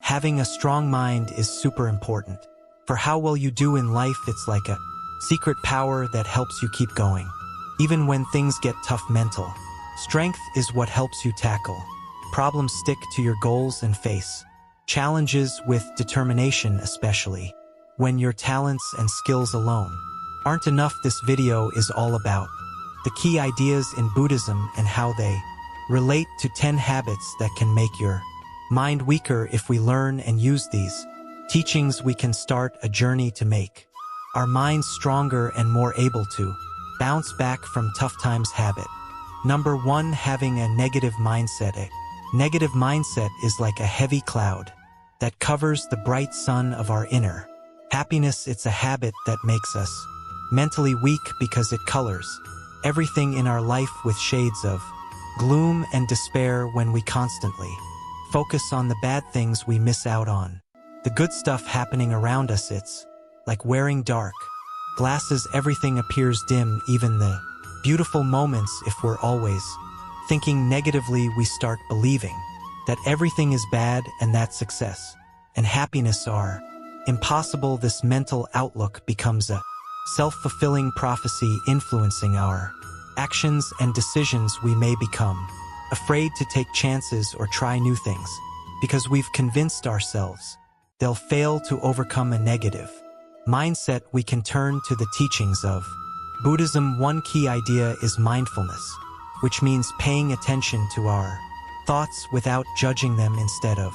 Having a strong mind is super important. For how well you do in life, it's like a secret power that helps you keep going. Even when things get tough, mental strength is what helps you tackle problems, stick to your goals, and face challenges with determination, especially when your talents and skills alone aren't enough. This video is all about the key ideas in Buddhism and how they relate to 10 habits that can make your mind weaker. If we learn and use these teachings, we can start a journey to make our minds stronger and more able to bounce back from tough times. Habit number 1, having a negative mindset. A negative mindset is like a heavy cloud that covers the bright sun of our inner happiness. It's a habit that makes us mentally weak because it colors everything in our life with shades of gloom and despair. When we constantly focus on the bad things, we miss out on the good stuff happening around us. It's like wearing dark glasses. Everything appears dim, even the beautiful moments. If we're always thinking negatively, we start believing that everything is bad and that success and happiness are impossible. This mental outlook becomes a self-fulfilling prophecy, influencing our actions and decisions. We may become afraid to take chances or try new things because we've convinced ourselves they'll fail. To overcome a negative mindset, we can turn to the teachings of Buddhism. One key idea is mindfulness, which means paying attention to our thoughts without judging them. Instead of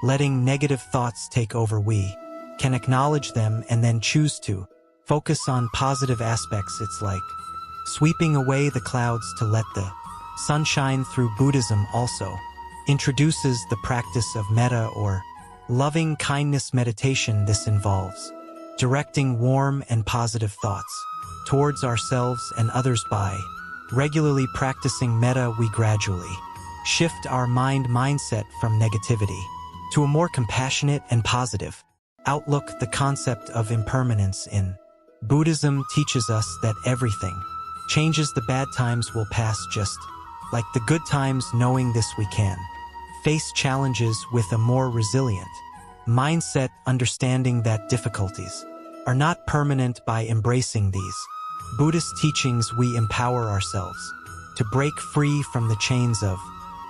letting negative thoughts take over, we can acknowledge them and then choose to focus on positive aspects. It's like sweeping away the clouds to let the sun shine through. Buddhism also introduces the practice of metta, or loving kindness meditation. This involves directing warm and positive thoughts towards ourselves and others. By regularly practicing metta, we gradually shift our mindset from negativity to a more compassionate and positive outlook. The concept of impermanence in Buddhism teaches us that everything changes. The bad times will pass just like the good times. Knowing this, we can face challenges with a more resilient mindset, understanding that difficulties are not permanent. By embracing these Buddhist teachings, we empower ourselves to break free from the chains of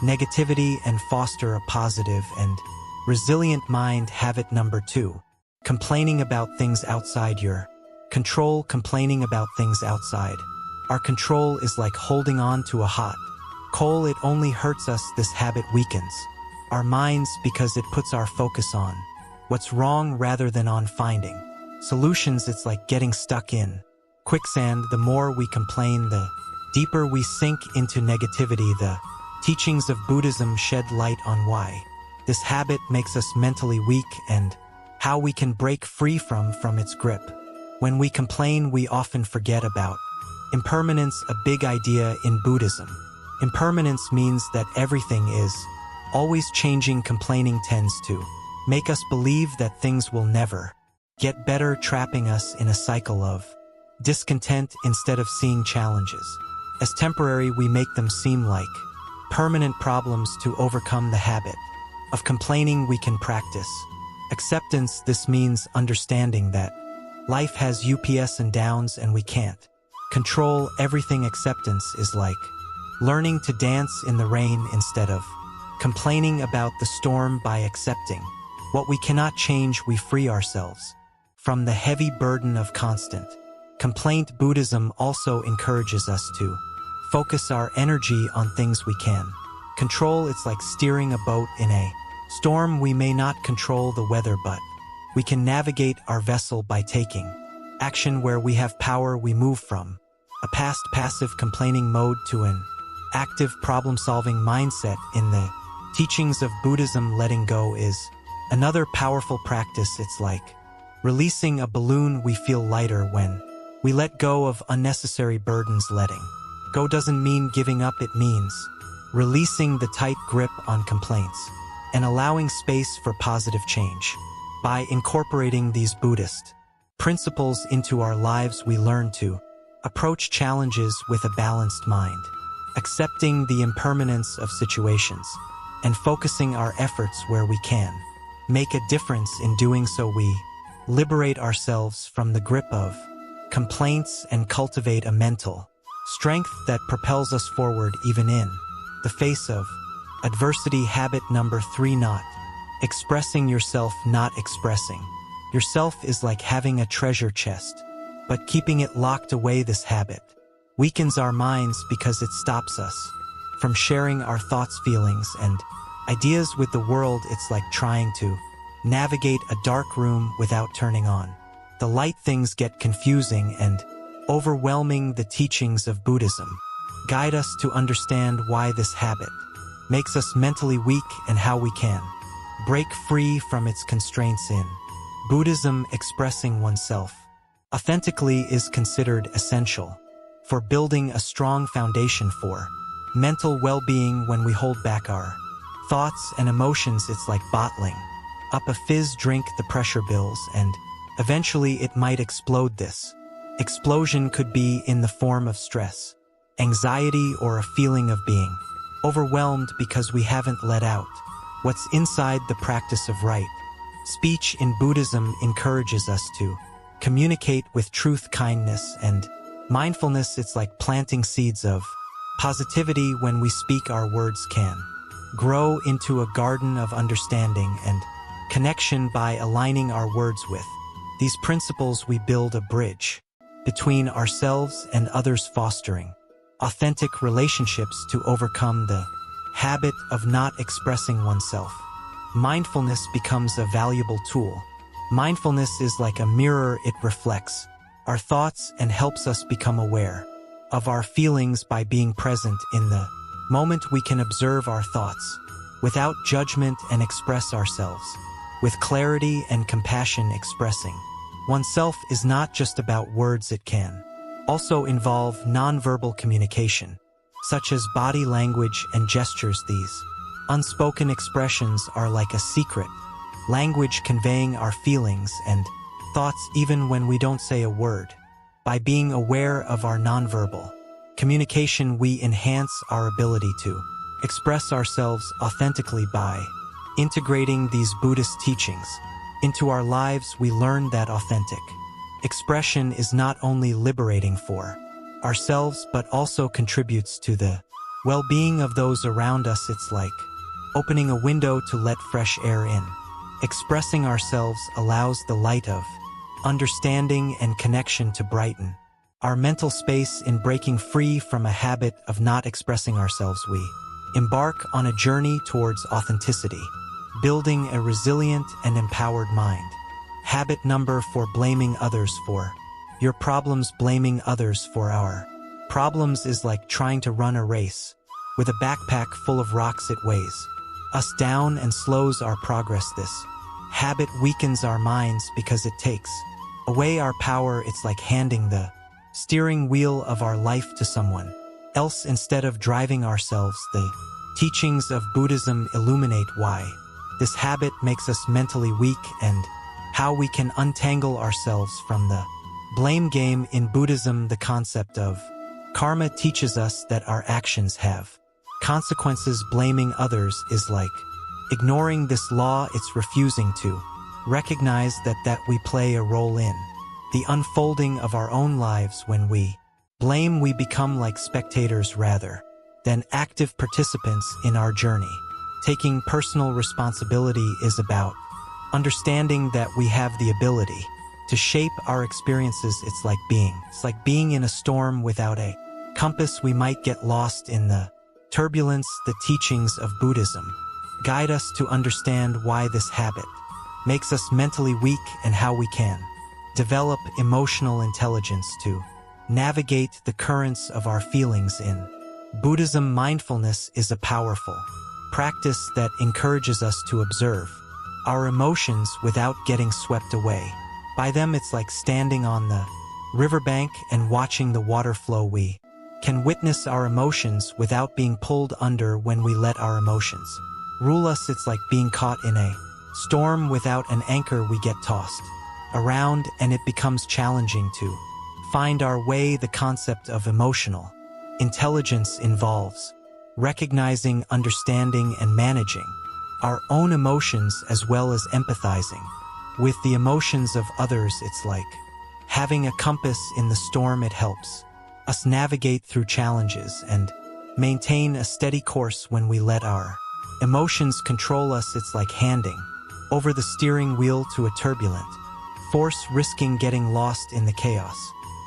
negativity and foster a positive and resilient mind. Habit number 2, complaining about things outside your control. Complaining about things outside our control is like holding on to a hot coal. It only hurts us. This habit weakens our minds because it puts our focus on what's wrong rather than on finding solutions. It's like getting stuck in quicksand. The more we complain, the deeper we sink into negativity. The teachings of Buddhism shed light on why this habit makes us mentally weak and how we can break free from its grip. When we complain, we often forget about impermanence, a big idea in Buddhism. Impermanence means that everything is always changing. Complaining tends to make us believe that things will never get better, trapping us in a cycle of discontent. Instead of seeing challenges as temporary, we make them seem like permanent problems. To overcome the habit of complaining, we can practice acceptance. This means understanding that life has ups and downs and we can't control everything. Acceptance is like learning to dance in the rain instead of complaining about the storm. By accepting what we cannot change, we free ourselves from the heavy burden of constant complaint. Buddhism also encourages us to focus our energy on things we can control. It's like steering a boat in a storm. We may not control the weather, but we can navigate our vessel by taking action where we have power. We move from a past passive complaining mode to an active problem-solving mindset. In the teachings of Buddhism, letting go is another powerful practice. It's like releasing a balloon. We feel lighter when we let go of unnecessary burdens. Letting go doesn't mean giving up. It means releasing the tight grip on complaints and allowing space for positive change. By incorporating these Buddhist principles into our lives, we learn to approach challenges with a balanced mind, accepting the impermanence of situations and focusing our efforts where we can make a difference in doing so. We liberate ourselves from the grip of complaints and cultivate a mental strength that propels us forward even in the face of adversity. Habit number 3: not expressing yourself. Not expressing yourself is like having a treasure chest, but keeping it locked away. This habit weakens our minds because it stops us from sharing our thoughts, feelings, and ideas with the world. It's like trying to navigate a dark room without turning on the light. Things get confusing and overwhelming. The teachings of Buddhism guide us to understand why this habit makes us mentally weak and how we can break free from its constraints. In Buddhism, expressing oneself authentically is considered essential for building a strong foundation for mental well-being. When we hold back our thoughts and emotions, it's like bottling up a fizz drink. The pressure builds and eventually it might explode. This explosion could be in the form of stress, anxiety, or a feeling of being overwhelmed because we haven't let out what's inside. The practice of right speech in Buddhism encourages us to communicate with truth, kindness, and mindfulness. It's like planting seeds of positivity. When we speak, our words can grow into a garden of understanding and connection. By aligning our words with these principles, we build a bridge between ourselves and others, fostering authentic relationships. To overcome the habit of not expressing oneself, mindfulness becomes a valuable tool. Mindfulness is like a mirror. It reflects our thoughts and helps us become aware of our feelings. By being present in the moment, we can observe our thoughts without judgment and express ourselves with clarity and compassion. Expressing oneself is not just about words. It can also involve nonverbal communication, such as body language and gestures. These unspoken expressions are like a secret language conveying our feelings and thoughts even when we don't say a word. By being aware of our nonverbal communication, we enhance our ability to express ourselves authentically. By integrating these Buddhist teachings into our lives, we learn that authentic expression is not only liberating for ourselves but also contributes to the well-being of those around us. It's like opening a window to let fresh air in. Expressing ourselves allows the light of understanding and connection to brighten our mental space. In breaking free from a habit of not expressing ourselves, we embark on a journey towards authenticity, building a resilient and empowered mind. Habit number 4: blaming others for your problems. Blaming others for our problems is like trying to run a race with a backpack full of rocks. It weighs us down and slows our progress. This habit weakens our minds because it takes away our power. It's like handing the steering wheel of our life to someone else instead of driving ourselves. The teachings of Buddhism illuminate why this habit makes us mentally weak and how we can untangle ourselves from the blame game. In Buddhism, the concept of karma teaches us that our actions have consequences. Blaming others is like ignoring this law. It's refusing to recognize that we play a role in the unfolding of our own lives. When we blame, we become like spectators rather than active participants in our journey. Taking personal responsibility is about understanding that we have the ability to shape our experiences. It's like being in a storm without a compass. We might get lost in the turbulence. The teachings of Buddhism guide us to understand why this habit makes us mentally weak and how we can develop emotional intelligence to navigate the currents of our feelings. In Buddhism, mindfulness is a powerful practice that encourages us to observe our emotions without getting swept away by them. It's like standing on the riverbank and watching the water flow. We can witness our emotions without being pulled under. When we let our emotions rule us, it's like being caught in a storm without an anchor. We get tossed around and it becomes challenging to find our way. The concept of emotional intelligence involves recognizing, understanding, and managing our own emotions as well as empathizing with the emotions of others. It's like having a compass in the storm. It helps us navigate through challenges and maintain a steady course when we let our emotions control us. It's like handing over the steering wheel to a turbulent force, risking getting lost in the chaos.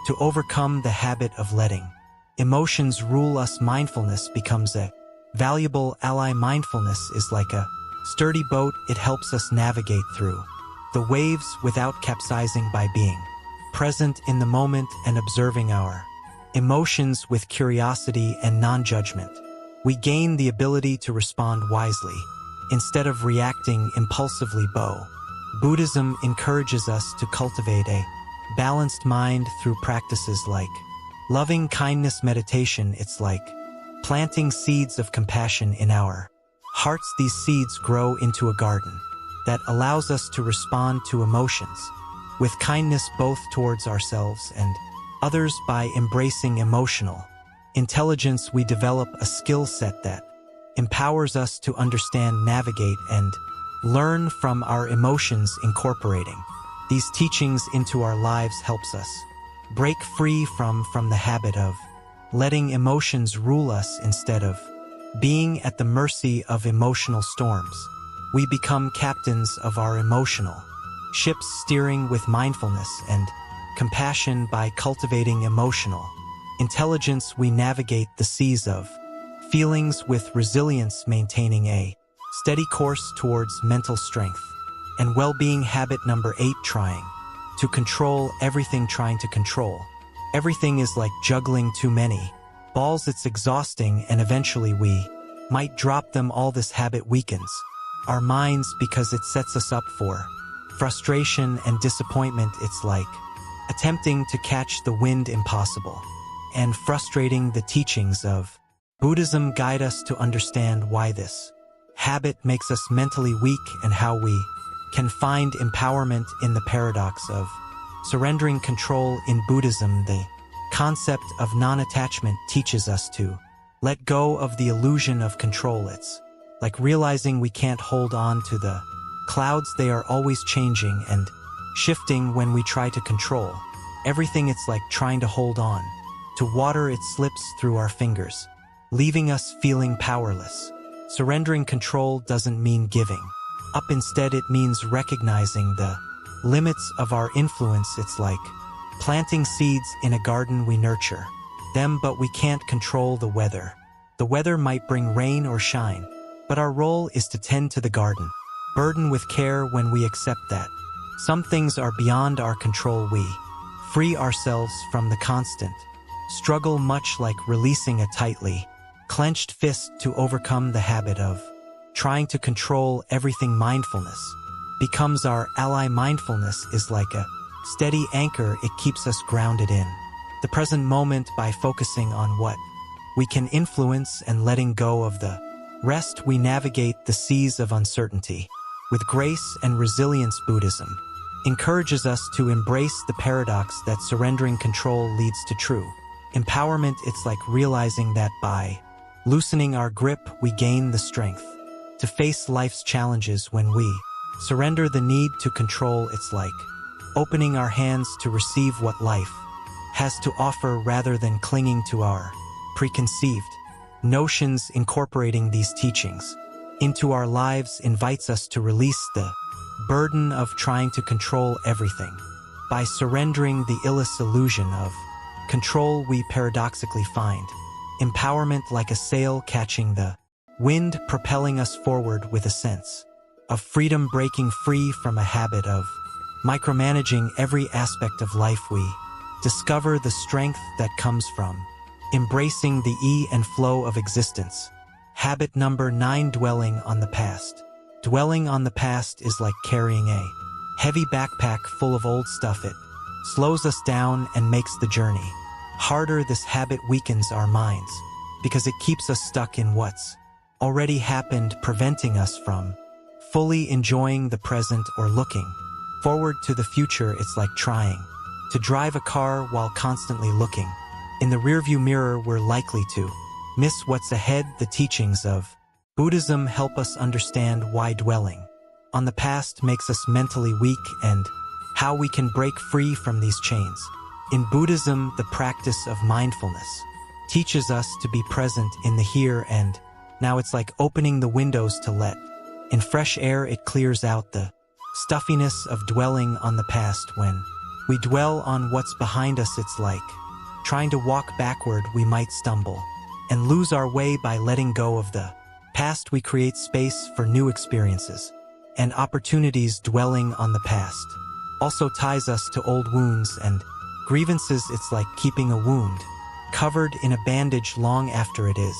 To overcome the habit of letting emotions rule us, mindfulness becomes a valuable ally. Mindfulness is like a sturdy boat. It helps us navigate through the waves without capsizing by being present in the moment and observing our emotions with curiosity and non-judgment. We gain the ability to respond wisely instead of reacting impulsively. Buddhism encourages us to cultivate a balanced mind through practices like loving kindness meditation. It's like planting seeds of compassion in our hearts. These seeds grow into a garden that allows us to respond to emotions with kindness, both towards ourselves and others. By embracing emotional intelligence, we develop a skill set that empowers us to understand, navigate, and learn from our emotions. Incorporating these teachings into our lives helps us break free from the habit of letting emotions rule us. Instead of being at the mercy of emotional storms, we become captains of our emotional ships, steering with mindfulness and compassion. By cultivating emotional intelligence, we navigate the seas of feelings with resilience, maintaining a steady course towards mental strength and well-being. Habit number 8, trying to control everything. Trying to control everything is like juggling too many balls. It's exhausting, and eventually we might drop them all. This habit weakens our minds because it sets us up for frustration and disappointment. It's like attempting to catch the wind, impossible and frustrating. The teachings of Buddhism guide us to understand why this habit makes us mentally weak and how we can find empowerment in the paradox of surrendering control. In Buddhism, the concept of non-attachment teaches us to let go of the illusion of control. It's like realizing we can't hold on to the clouds. They are always changing and shifting. When we try to control everything, it's like trying to hold on to water. It slips through our fingers, leaving us feeling powerless. Surrendering control doesn't mean giving up. Instead, it means recognizing the limits of our influence. It's like planting seeds in a garden. We nurture them, but we can't control the weather. The weather might bring rain or shine, but our role is to tend to the garden, burden with care. When we accept that some things are beyond our control, we free ourselves from the constant struggle, much like releasing a tightly clenched fist. To overcome the habit of trying to control everything, mindfulness becomes our ally. Mindfulness is like a steady anchor. It keeps us grounded in the present moment by focusing on what we can influence and letting go of the rest. We navigate the seas of uncertainty with grace and resilience. Buddhism encourages us to embrace the paradox that surrendering control leads to true empowerment. It's like realizing that by loosening our grip, we gain the strength to face life's challenges. When we surrender the need to control, it's like opening our hands to receive what life has to offer rather than clinging to our preconceived notions. Incorporating these teachings into our lives invites us to release the burden of trying to control everything. By surrendering the illusion of control, we paradoxically find empowerment, like a sail catching the wind, propelling us forward with a sense of freedom. Breaking free from a habit of micromanaging every aspect of life, we discover the strength that comes from embracing the ebb and flow of existence. Habit number 9, dwelling on the past. Dwelling on the past is like carrying a heavy backpack full of old stuff. It slows us down and makes the journey harder. This habit weakens our minds because it keeps us stuck in what's already happened, preventing us from fully enjoying the present or looking forward to the future. It's like trying to drive a car while constantly looking in the rearview mirror. We're likely to miss what's ahead. The teachings of Buddhism helps us understand why dwelling on the past makes us mentally weak and how we can break free from these chains. In Buddhism, the practice of mindfulness teaches us to be present in the here and now. It's like opening the windows to let in fresh air. It clears out the stuffiness of dwelling on the past. When we dwell on what's behind us, it's like trying to walk backward. We might stumble and lose our way. By letting go of the past, we create space for new experiences and opportunities. Dwelling on the past also ties us to old wounds and grievances. It's like keeping a wound covered in a bandage long after it is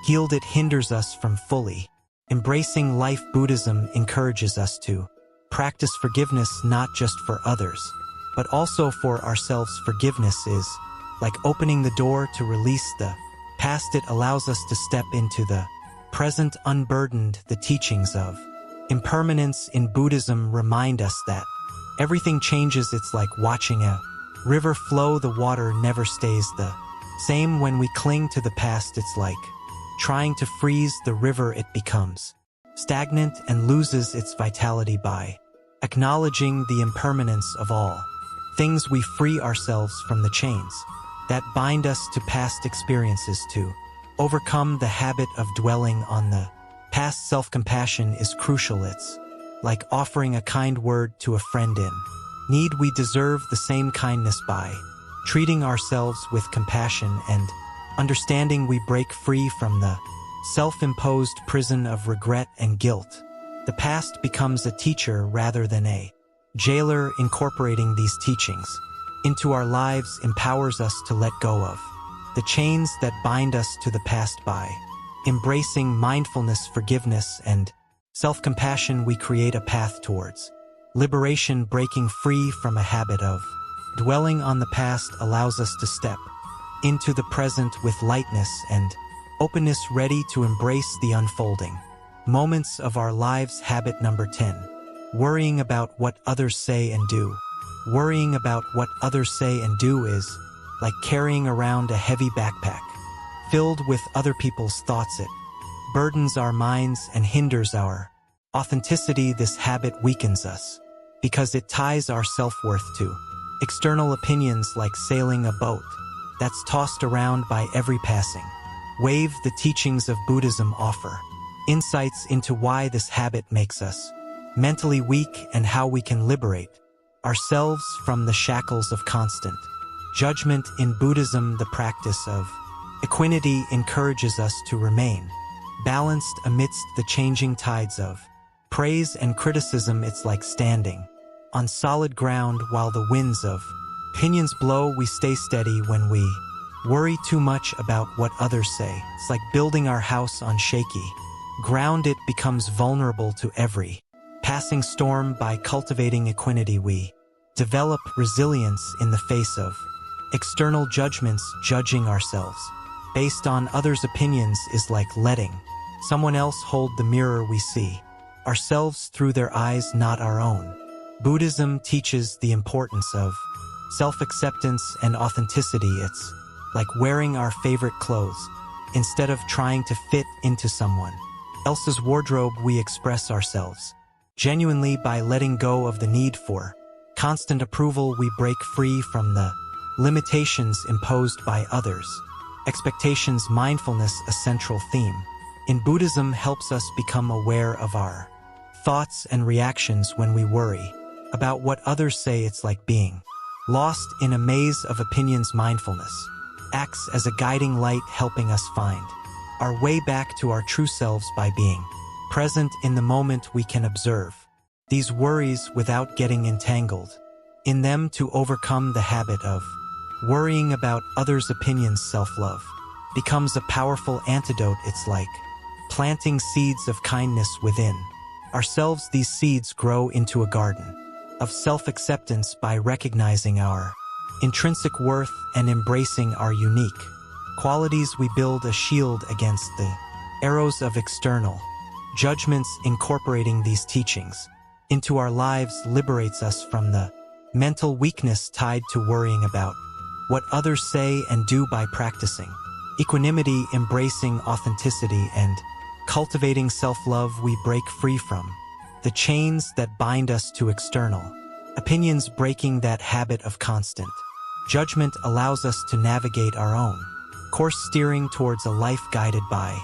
healed. It hinders us from fully embracing life. Buddhism encourages us to practice forgiveness, not just for others, but also for ourselves. Forgiveness is like opening the door to release the past. It allows us to step into the present unburdened. The teachings of impermanence in Buddhism remind us that everything changes. It's like watching a river flow. The water never stays the same. When we cling to the past, it's like trying to freeze the river. It becomes stagnant and loses its vitality. By acknowledging the impermanence of all things, we free ourselves from the chains that bind us to past experiences. To overcome the habit of dwelling on the past, self-compassion is crucial. It's like offering a kind word to a friend in need. We deserve the same kindness. By treating ourselves with compassion and understanding, we break free from the self-imposed prison of regret and guilt. The past becomes a teacher rather than a jailer. Incorporating these teachings into our lives empowers us to let go of the chains that bind us to the past. By embracing mindfulness, forgiveness, and self-compassion, we create a path towards liberation. Breaking free from a habit of dwelling on the past allows us to step into the present with lightness and openness, ready to embrace the unfolding moments of our lives. Habit number 10. Worrying about what others say and do. Worrying about what others say and do is like carrying around a heavy backpack filled with other people's thoughts. It burdens our minds and hinders our authenticity. This habit weakens us because it ties our self-worth to external opinions, like sailing a boat that's tossed around by every passing wave. The teachings of Buddhism offer insights into why this habit makes us mentally weak and how we can liberate ourselves from the shackles of constant judgment. In Buddhism, the practice of equanimity encourages us to remain balanced amidst the changing tides of praise and criticism. It's like standing on solid ground while the winds of opinions blow. We stay steady when we worry too much about what others say. It's like building our house on shaky ground. It becomes vulnerable to every passing storm. By cultivating equanimity, we develop resilience in the face of external judgments. Judging ourselves based on others' opinions is like letting someone else hold the mirror. We see ourselves through their eyes, not our own. Buddhism teaches the importance of self-acceptance and authenticity. It's like wearing our favorite clothes. Instead of trying to fit into someone else's wardrobe, we express ourselves genuinely. By letting go of the need for constant approval, we break free from the limitations imposed by others' expectations. Mindfulness, a central theme in Buddhism, helps us become aware of our thoughts and reactions. When we worry about what others say, it's like being lost in a maze of opinions. Mindfulness acts as a guiding light, helping us find our way back to our true selves. By being present in the moment, we can observe these worries without getting entangled in them. To overcome the habit of worrying about others' opinions, self-love becomes a powerful antidote. It's like planting seeds of kindness within ourselves. These seeds grow into a garden of self-acceptance. By recognizing our intrinsic worth and embracing our unique qualities, we build a shield against the arrows of external judgments. Incorporating these teachings into our lives liberates us from the mental weakness tied to worrying about what others say and do. By practicing equanimity, embracing authenticity, and Cultivating self-love, we break free from the chains that bind us to external opinions, breaking that habit of constant judgment allows us to navigate our own course, steering towards a life guided by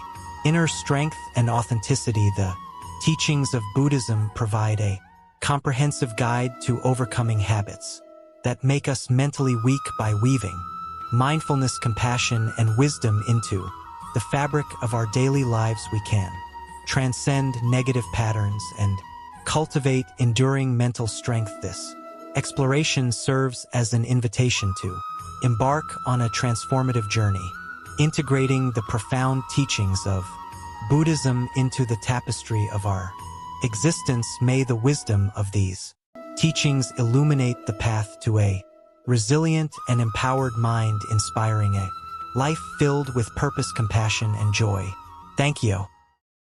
inner strength and authenticity. The teachings of Buddhism provide a comprehensive guide to overcoming habits that make us mentally weak by weaving mindfulness, compassion, and wisdom into the fabric of our daily lives. We can transcend negative patterns and cultivate enduring mental strength. This exploration serves as an invitation to embark on a transformative journey, integrating the profound teachings of Buddhism into the tapestry of our existence. May the wisdom of these teachings illuminate the path to a resilient and empowered mind, inspiring a life filled with purpose, compassion, and joy. Thank you.